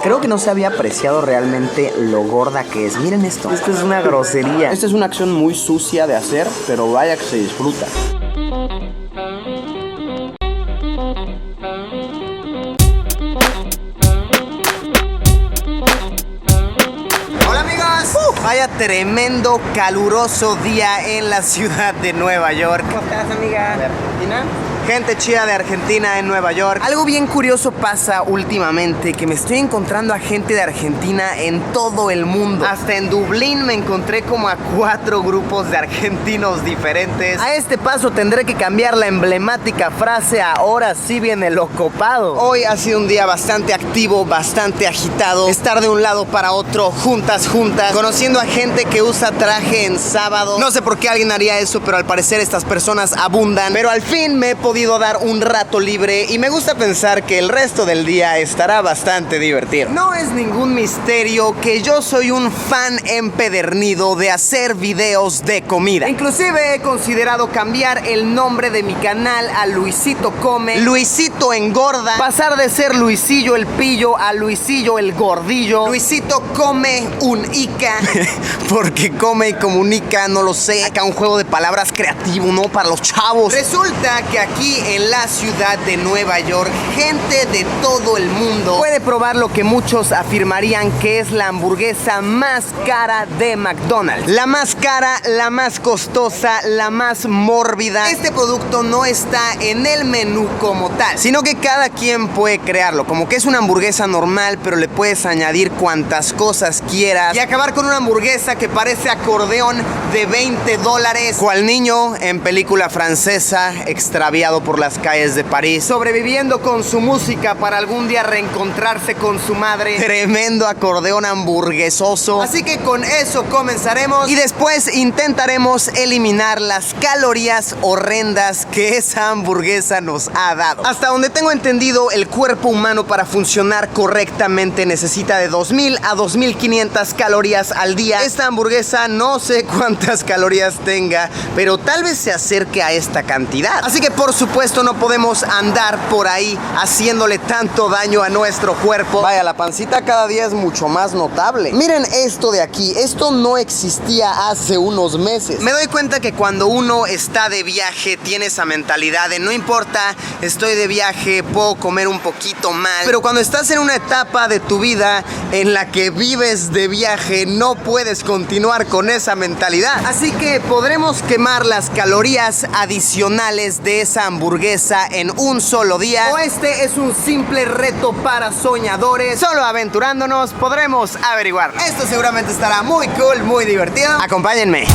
Creo que no se había apreciado realmente lo gorda que es. Miren esto. Esto es una grosería. Esta es una acción muy sucia de hacer, pero vaya que se disfruta. Vaya tremendo, caluroso día en la ciudad de Nueva York. ¿Cómo estás, amiga? ¿De Argentina? Gente chida de Argentina en Nueva York. Algo bien curioso pasa últimamente, que me estoy encontrando a gente de Argentina en todo el mundo. Hasta en Dublín me encontré como a 4 grupos de argentinos diferentes. A este paso tendré que cambiar la emblemática frase "ahora sí viene lo copado". Hoy ha sido un día bastante activo, bastante agitado. Estar de un lado para otro, juntas, conociendo a gente que usa traje en sábado. No sé por qué alguien haría eso, pero al parecer estas personas abundan. Pero al fin me he podido dar un rato libre y me gusta pensar que el resto del día estará bastante divertido. No es ningún misterio que yo soy un fan empedernido de hacer videos de comida. Inclusive he considerado cambiar el nombre de mi canal a Luisito Come, Luisito Engorda, pasar de ser Luisillo el Pillo a Luisillo el Gordillo, Luisito Come un Ica, porque come y comunica, no lo sé. Acá un juego de palabras creativo, ¿no? Para los chavos. Resulta que aquí en la ciudad de Nueva York, gente de todo el mundo puede probar lo que muchos afirmarían que es la hamburguesa más cara de McDonald's. La más cara, la más costosa, la más mórbida. Este producto no está en el menú como tal, sino que cada quien puede crearlo. Como que es una hamburguesa normal, pero le puedes añadir cuantas cosas quieras y acabar con una hamburguesa que parece acordeón de $20. Cual niño en película francesa extraviado por las calles de París, sobreviviendo con su música para algún día reencontrarse con su madre. Tremendo acordeón hamburguesoso. Así que con eso comenzaremos y después intentaremos eliminar las calorías horrendas que esa hamburguesa nos ha dado. Hasta donde tengo entendido, el cuerpo humano para funcionar correctamente necesita de 2000 a 2500 calorías al día. Esta hamburguesa no sé cuántas calorías tenga, pero tal vez se acerque a esta cantidad. Así que por supuesto no podemos andar por ahí haciéndole tanto daño a nuestro cuerpo. Vaya, la pancita cada día es mucho más notable. Miren esto de aquí, esto no existía hace unos meses. Me doy cuenta que cuando uno está de viaje tiene esa mentalidad de no importa, estoy de viaje, puedo comer un poquito mal. Pero cuando estás en una etapa de tu vida en la que vives de viaje, no puedes continuar con esa mentalidad. Así que podremos quemar las calorías adicionales de esa hamburguesa en un solo día, o este es un simple reto para soñadores. Solo aventurándonos podremos averiguar. Esto seguramente estará muy cool, muy divertido. Acompáñenme.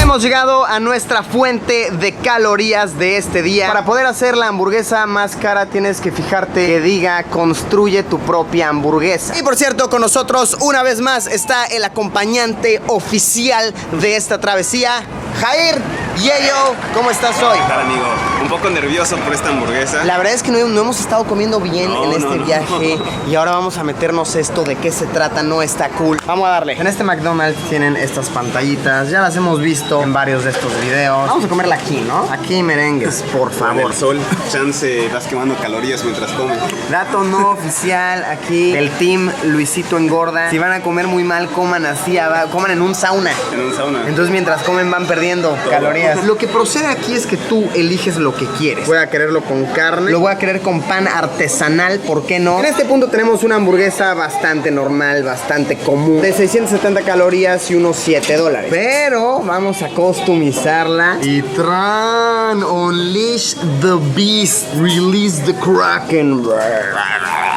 Hemos llegado a nuestra fuente de calorías de este día. Para poder hacer la hamburguesa más cara tienes que fijarte que diga "construye tu propia hamburguesa". Y por cierto, con nosotros una vez más está el acompañante oficial de esta travesía, Jair. Yeyo, ¿cómo estás hoy? ¿Qué tal, amigo? Un poco nervioso por esta hamburguesa. La verdad es que no hemos estado comiendo bien en este viaje. Y ahora vamos a meternos esto. ¿De qué se trata? No está cool. Vamos a darle. En este McDonald's tienen estas pantallitas. Ya las hemos visto en varios de estos videos. Vamos a comerla aquí, ¿no? Aquí merengues, por favor. Con el sol, chance, vas quemando calorías mientras comes. Dato no oficial aquí del team Luisito Engorda: si van a comer muy mal, coman así, coman en un sauna. En un sauna. Entonces mientras comen van perdiendo calorías. Lo que procede aquí es que tú eliges lo que quieres. Voy a quererlo con carne, lo voy a querer con pan artesanal, ¿por qué no? En este punto tenemos una hamburguesa bastante normal, bastante común, de 670 calorías y unos $7. Pero vamos a customizarla y unleash the beast, release the kraken.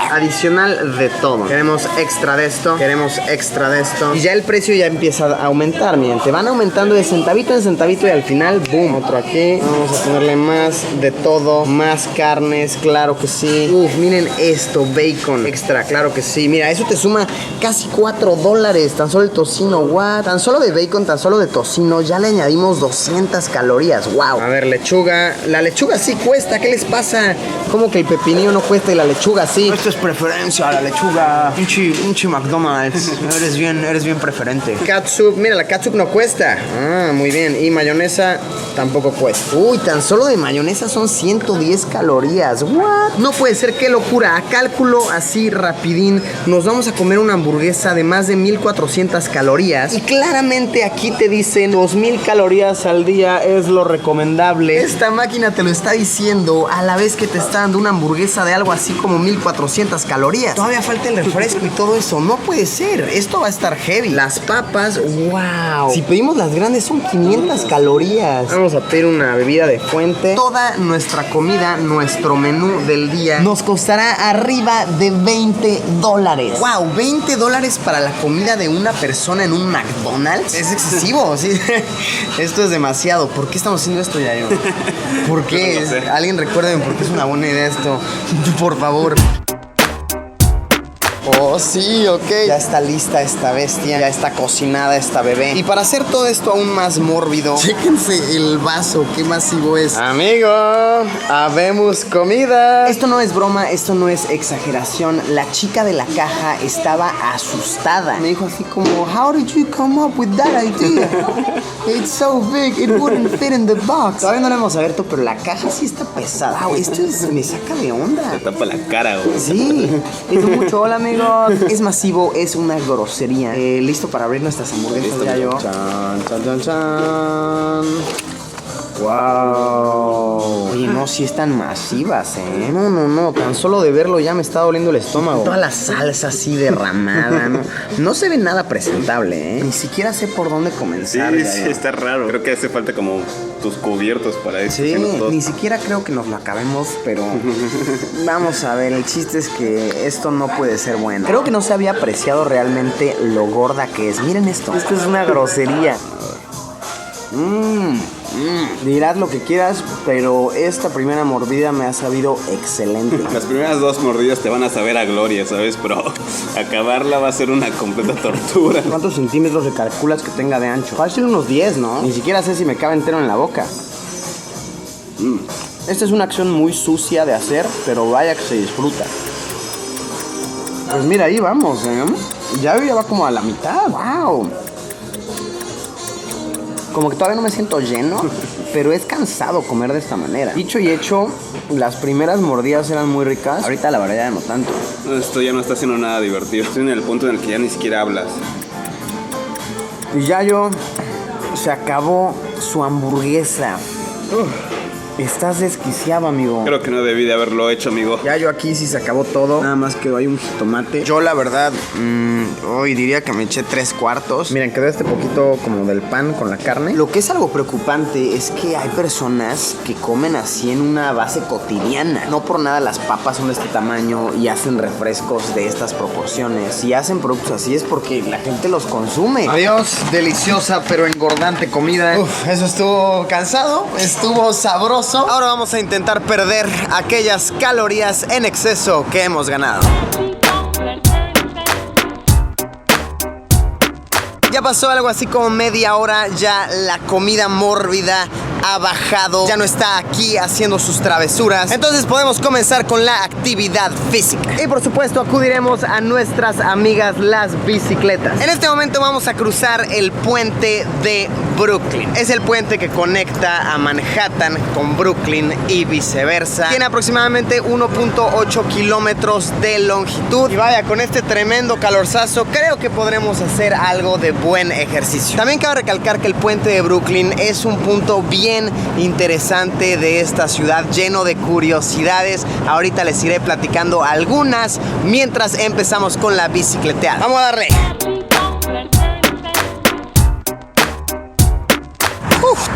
Adicional de todo. Queremos extra de esto, queremos extra de esto. Y ya el precio ya empieza a aumentar, miren. Te van aumentando de centavito en centavito y al final, boom, otro aquí. Vamos a ponerle más de todo, más carnes, claro que sí. Miren esto, bacon extra, claro que sí. Mira, eso te suma casi $4. Tan solo el tocino, what? Tan solo de bacon, tan solo de tocino, ya le añadimos 200 calorías, wow. A ver, lechuga. La lechuga sí cuesta, ¿qué les pasa? ¿Cómo que el pepinillo no cuesta y la lechuga sí? Esto es preferencia a la lechuga. Pinche McDonald's. Eres bien preferente. Catsup, mira, la catsup no cuesta. Ah, muy bien. Y mayonesa tampoco cuesta. Uy, tan solo de mayonesa son 110 calorías. What? No puede ser, qué locura. A cálculo así rapidín, nos vamos a comer una hamburguesa de más de 1400 calorías. Y claramente aquí te dicen 2000 calorías al día es lo recomendable. Esta máquina te lo está diciendo a la vez que te está dando una hamburguesa de algo así como 1400 calorías. Todavía falta el refresco y todo eso. No puede ser. Esto va a estar heavy. Las papas, wow. Si pedimos las grandes son 500 calorías. Vamos a pedir una bebida de fuente. Toda nuestra comida, nuestro menú del día nos costará arriba de $20. Wow, $20 para la comida de una persona en un McDonald's. Es excesivo, sí. Esto es demasiado. ¿Por qué estamos haciendo esto, Yayo? ¿Por qué? No sé. Alguien recuérdeme por qué es una buena idea esto. Por favor. Oh, sí, ok. Ya está lista esta bestia. Ya está cocinada esta bebé. Y para hacer todo esto aún más mórbido, chéquense el vaso. Qué masivo es. Amigo, habemos comida. Esto no es broma, esto no es exageración. La chica de la caja estaba asustada. Me dijo así como, how did you come up with that idea? It's so big, it wouldn't fit in the box. Todavía no lo hemos abierto, pero la caja sí está pesada. Wow, esto me saca de onda. Te tapa la cara, güey. Sí. Es mucho. Hola, amigo. Es masivo, es una grosería. Listo para abrir nuestras hamburguesas. Ya yo. Chan, chan, chan, chan. Wow. Oye, no, sí están masivas, ¿eh? No. Tan solo de verlo ya me está doliendo el estómago. Toda la salsa así derramada, ¿no? No se ve nada presentable, ¿eh? Ni siquiera sé por dónde comenzar. Sí, está raro. Creo que hace falta como tus cubiertos para eso. Sí, ni siquiera creo que nos lo acabemos, pero vamos a ver. El chiste es que esto no puede ser bueno. Creo que no se había apreciado realmente lo gorda que es. Miren esto. Esto es una grosería. Dirás lo que quieras, pero esta primera mordida me ha sabido excelente. Las primeras 2 mordidas te van a saber a gloria, ¿sabes? Pero acabarla va a ser una completa tortura. ¿Cuántos centímetros le calculas que tenga de ancho? Fácil unos 10, ¿no? Ni siquiera sé si me cabe entero en la boca. Esta es una acción muy sucia de hacer, pero vaya que se disfruta. Pues mira, ahí vamos, ¿eh? Ya va como a la mitad. ¡Wow! Como que todavía no me siento lleno, pero es cansado comer de esta manera. Dicho y hecho, las primeras mordidas eran muy ricas. Ahorita la verdad ya no tanto. Esto ya no está siendo nada divertido. Estoy en el punto en el que ya ni siquiera hablas. Y Yayo se acabó su hamburguesa. Estás desquiciado, amigo. Creo que no debí de haberlo hecho, amigo. Yayo aquí sí se acabó todo. Nada más quedó ahí un jitomate. Yo la verdad, hoy diría que me eché 3/4. Miren, quedó este poquito como del pan con la carne. Lo que es algo preocupante es que hay personas que comen así en una base cotidiana. No por nada las papas son de este tamaño y hacen refrescos de estas proporciones. Si hacen productos así es porque la gente los consume. Adiós, deliciosa pero engordante comida. Eso estuvo cansado, estuvo sabroso. Ahora vamos a intentar perder aquellas calorías en exceso que hemos ganado. Ya pasó algo así como media hora, ya la comida mórbida ha bajado, ya no está aquí haciendo sus travesuras. Entonces podemos comenzar con la actividad física. Y por supuesto acudiremos a nuestras amigas las bicicletas. En este momento vamos a cruzar el puente de Brooklyn. Es el puente que conecta a Manhattan con Brooklyn y viceversa. Tiene aproximadamente 1.8 kilómetros de longitud. Y vaya, con este tremendo calorzazo creo que podremos hacer algo de buen ejercicio. También cabe recalcar que el puente de Brooklyn es un punto bien interesante de esta ciudad, lleno de curiosidades. Ahorita les iré platicando algunas mientras empezamos con la bicicleteada. Vamos a darle.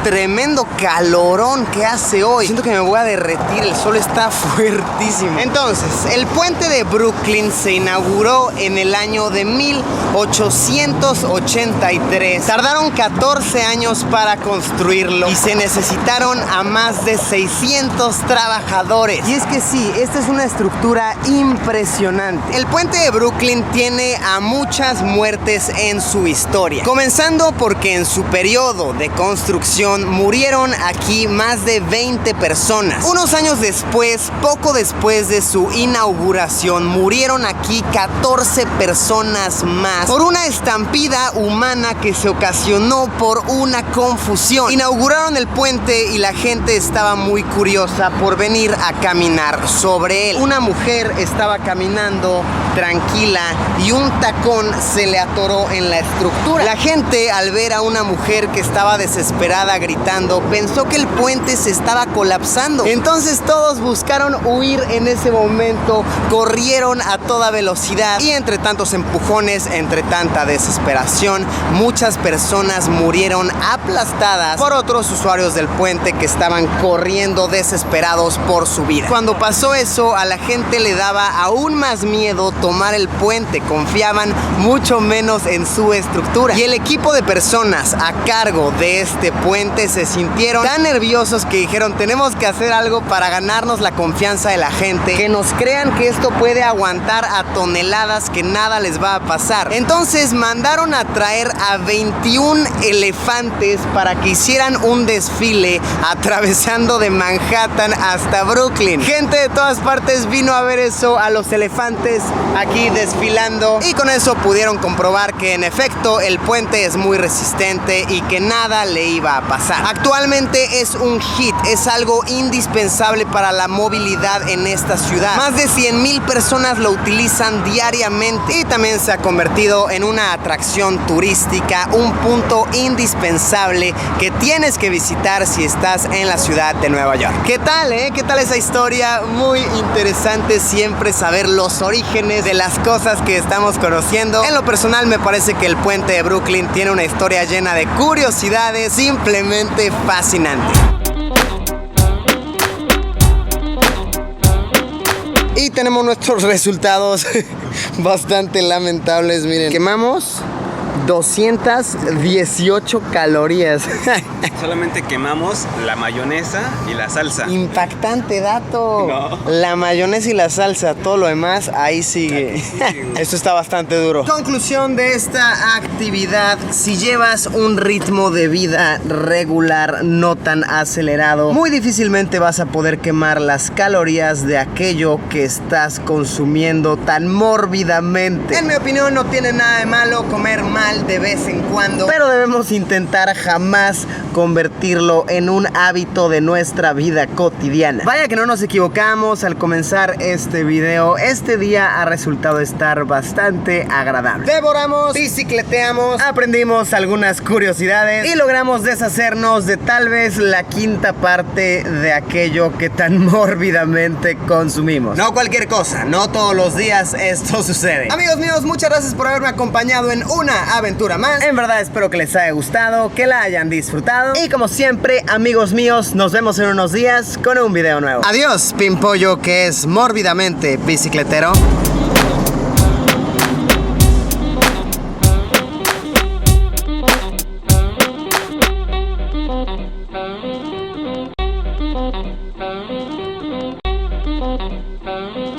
Tremendo calorón que hace hoy. Siento que me voy a derretir, el sol está fuertísimo. Entonces, el puente de Brooklyn se inauguró en el año de 1883. Tardaron 14 años para construirlo y se necesitaron a más de 600 trabajadores. Y es que sí, esta es una estructura impresionante. El puente de Brooklyn tiene a muchas muertes en su historia. Comenzando porque en su periodo de construcción ocasión murieron aquí más de 20 personas. Unos años después, poco después de su inauguración, murieron aquí 14 personas más por una estampida humana que se ocasionó por una confusión. Inauguraron el puente y la gente estaba muy curiosa por venir a caminar sobre él. Una mujer estaba caminando tranquila y un tacón se le atoró en la estructura. La gente, al ver a una mujer que estaba desesperada gritando, pensó que el puente se estaba colapsando. Entonces todos buscaron huir en ese momento, corrieron a toda velocidad y entre tantos empujones, entre tanta desesperación, muchas personas murieron aplastadas por otros usuarios del puente que estaban corriendo desesperados por su vida. Cuando pasó eso, a la gente le daba aún más miedo tomar el puente, confiaban mucho menos en su estructura. Y el equipo de personas a cargo de este puente se sintieron tan nerviosos que dijeron: tenemos que hacer algo para ganarnos la confianza de la gente, que nos crean que esto puede aguantar a toneladas, que nada les va a pasar. Entonces mandaron a traer a 21 elefantes para que hicieran un desfile atravesando de Manhattan hasta Brooklyn. Gente de todas partes vino a ver eso, a los elefantes aquí desfilando, y con eso pudieron comprobar que en efecto el puente es muy resistente y que nada le iba a pasar. Actualmente es un hit, es algo indispensable para la movilidad en esta ciudad. Más de 100,000 personas lo utilizan diariamente y también se ha convertido en una atracción turística, un punto indispensable que tienes que visitar si estás en la ciudad de Nueva York. ¿Qué tal, ¿Qué tal esa historia? Muy interesante siempre saber los orígenes de las cosas que estamos conociendo. En lo personal me parece que el puente de Brooklyn tiene una historia llena de curiosidades simplemente fascinante. Y tenemos nuestros resultados bastante lamentables. Miren, quemamos 218 calorías. Solamente quemamos la mayonesa y la salsa. Impactante dato. No. La mayonesa y la salsa, todo lo demás ahí sigue. Esto está bastante duro. Conclusión de esta actividad: si llevas un ritmo de vida regular, no tan acelerado, muy difícilmente vas a poder quemar las calorías de aquello que estás consumiendo tan mórbidamente. En mi opinión, no tiene nada de malo comer mal de vez en cuando, pero debemos intentar jamás convertirlo en un hábito de nuestra vida cotidiana. Vaya que no nos equivocamos al comenzar este video. Este día ha resultado estar bastante agradable. Devoramos, bicicleteamos, aprendimos algunas curiosidades y logramos deshacernos de tal vez la quinta parte de aquello que tan mórbidamente consumimos. No cualquier cosa, no todos los días esto sucede. Amigos míos, muchas gracias por haberme acompañado en una aventura más. En verdad espero que les haya gustado, que la hayan disfrutado. Y como siempre, amigos míos, nos vemos en unos días con un video nuevo. Adiós, Pimpollo, que es mórbidamente bicicletero. Thank you.